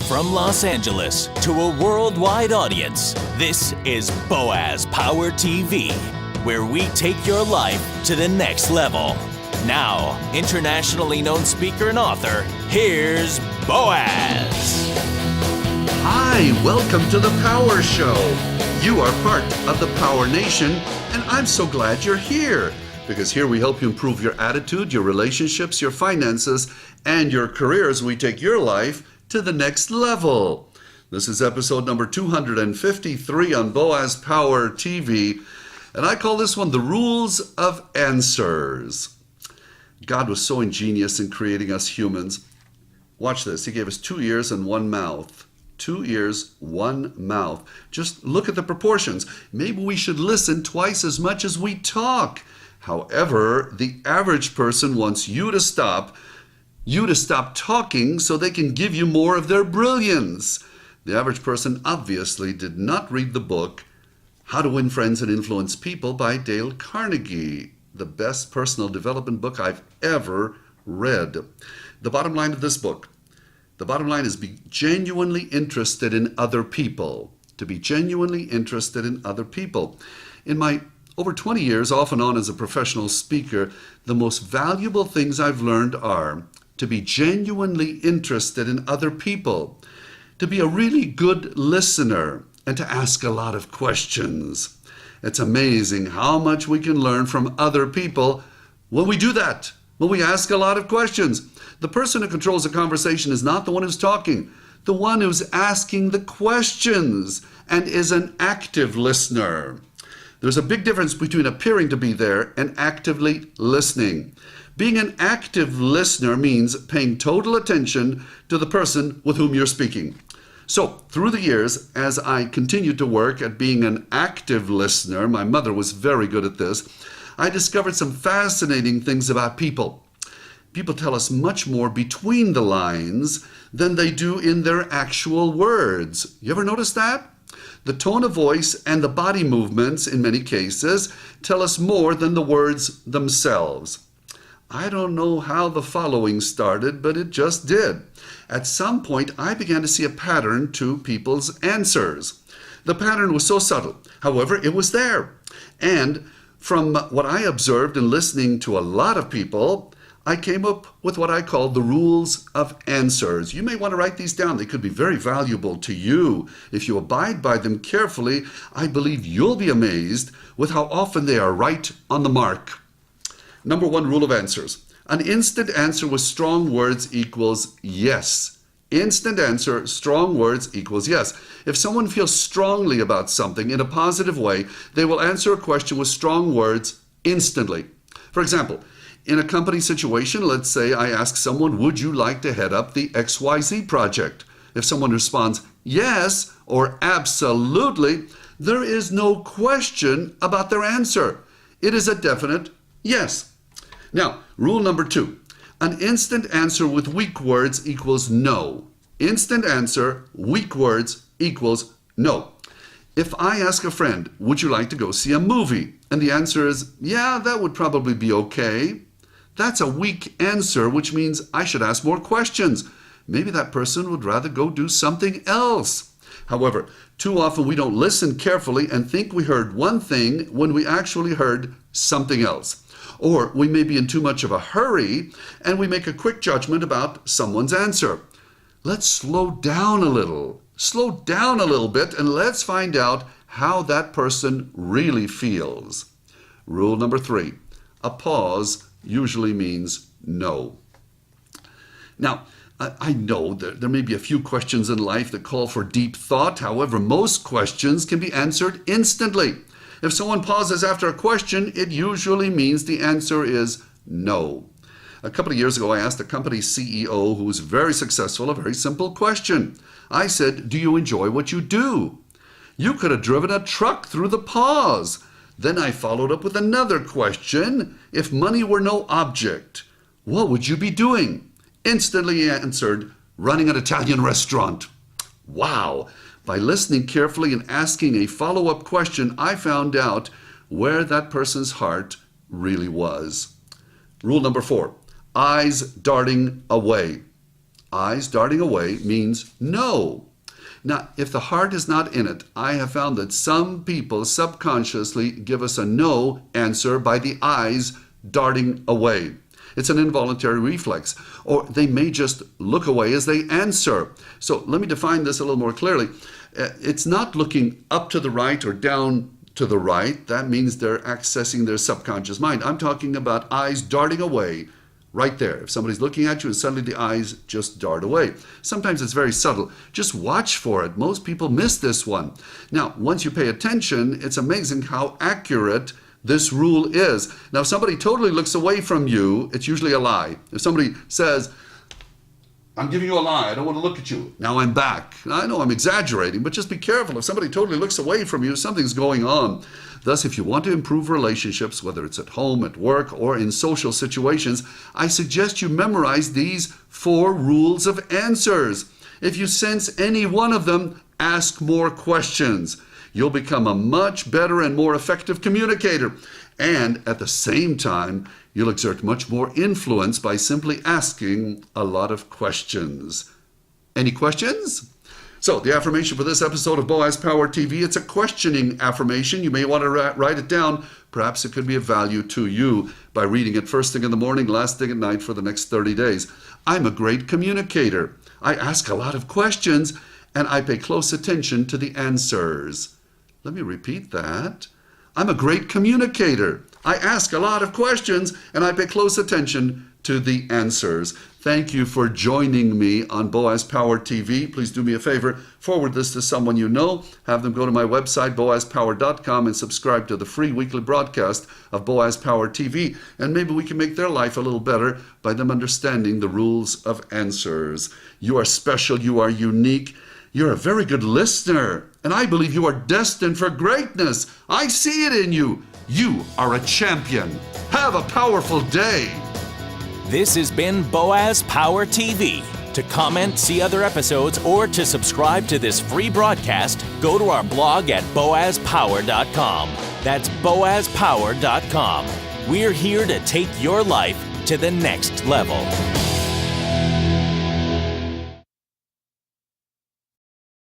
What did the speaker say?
From Los Angeles to a worldwide audience, this is Boaz Power TV, where we take your life to the next level. Now, internationally known speaker and author, here's Boaz. Hi, welcome to the Power Show. You are part of the Power Nation, and I'm so glad you're here, because here we help you improve your attitude, your relationships, your finances, and your careers. We take your life to the next level. This is episode number 253 on Boaz Power TV, and I call this one The Rules of Answers. God was so ingenious in creating us humans. Watch this. He gave us 2 ears and 1 mouth. 2 ears, 1 mouth. Just look at the proportions. Maybe we should listen twice as much as we talk. However, the average person wants you to stop talking so they can give you more of their brilliance. The average person obviously did not read the book How to Win Friends and Influence People by Dale Carnegie, the best personal development book I've ever read. The bottom line of this book, the bottom line is be genuinely interested in other people. To be genuinely interested in other people. In my over 20 years off and on as a professional speaker, the most valuable things I've learned are to be genuinely interested in other people, to be a really good listener, and to ask a lot of questions. It's amazing how much we can learn from other people when we do that, when we ask a lot of questions. The person who controls the conversation is not the one who's talking, the one who's asking the questions and is an active listener. There's a big difference between appearing to be there and actively listening. Being an active listener means paying total attention to the person with whom you're speaking. So, through the years, as I continued to work at being an active listener, my mother was very good at this, I discovered some fascinating things about people. People tell us much more between the lines than they do in their actual words. You ever notice that? The tone of voice and the body movements, in many cases, tell us more than the words themselves. I don't know how the following started, but it just did. At some point, I began to see a pattern to people's answers. The pattern was so subtle. However, it was there. And from what I observed in listening to a lot of people, I came up with what I call the rules of answers. You may want to write these down. They could be very valuable to you. If you abide by them carefully, I believe you'll be amazed with how often they are right on the mark. Number 1 rule of answers. An instant answer with strong words equals yes. Instant answer, strong words equals yes. If someone feels strongly about something in a positive way, they will answer a question with strong words instantly. For example, in a company situation, let's say I ask someone, would you like to head up the XYZ project? If someone responds yes or absolutely, there is no question about their answer. It is a definite yes. Now, rule number 2, an instant answer with weak words equals no. Instant answer, weak words equals no. If I ask a friend, would you like to go see a movie? And the answer is, yeah, that would probably be okay. That's a weak answer, which means I should ask more questions. Maybe that person would rather go do something else. However, too often we don't listen carefully and think we heard one thing when we actually heard something else. Or we may be in too much of a hurry and we make a quick judgment about someone's answer. Let's slow down a little. Slow down a little bit and let's find out how that person really feels. Rule number 3, a pause usually means no. Now, I know that there may be a few questions in life that call for deep thought. However, most questions can be answered instantly. If someone pauses after a question, it usually means the answer is no. A couple of years ago, I asked a company CEO who was very successful a very simple question. I said, do you enjoy what you do? You could have driven a truck through the pause. Then I followed up with another question. If money were no object, what would you be doing? Instantly he answered, running an Italian restaurant. Wow! By listening carefully and asking a follow-up question, I found out where that person's heart really was. Rule number 4, eyes darting away. eyes darting away means no. Now, if the heart is not in it, I have found that some people subconsciously give us a no answer by the eyes darting away. It's an involuntary reflex, or they may just look away as they answer. So let me define this a little more clearly. It's not looking up to the right or down to the right. That means they're accessing their subconscious mind. I'm talking about eyes darting away right there. If somebody's looking at you and suddenly the eyes just dart away. Sometimes it's very subtle. Just watch for it. Most people miss this one. Now, once you pay attention, it's amazing how accurate this rule is. Now, if somebody totally looks away from you, it's usually a lie. If somebody says, I'm giving you a lie, I don't want to look at you, now I'm back. I know I'm exaggerating, but just be careful. If somebody totally looks away from you, something's going on. Thus, if you want to improve relationships, whether it's at home, at work, or in social situations, I suggest you memorize these 4 rules of answers. If you sense any one of them, ask more questions. You'll become a much better and more effective communicator. And at the same time, you'll exert much more influence by simply asking a lot of questions. Any questions? So the affirmation for this episode of Boaz Power TV, it's a questioning affirmation. You may want to write it down. Perhaps it could be of value to you by reading it first thing in the morning, last thing at night for the next 30 days. I'm a great communicator. I ask a lot of questions and I pay close attention to the answers. Let me repeat that. I'm a great communicator. I ask a lot of questions and I pay close attention to the answers. Thank you for joining me on Boaz Power TV. Please do me a favor, forward this to someone you know. Have them go to my website, boazpower.com, and subscribe to the free weekly broadcast of Boaz Power TV. And maybe we can make their life a little better by them understanding the rules of answers. You are special. You are unique. You're a very good listener. And I believe you are destined for greatness. I see it in you. You are a champion. Have a powerful day. This has been Boaz Power TV. To comment, see other episodes, or to subscribe to this free broadcast, go to our blog at boazpower.com. That's boazpower.com. We're here to take your life to the next level.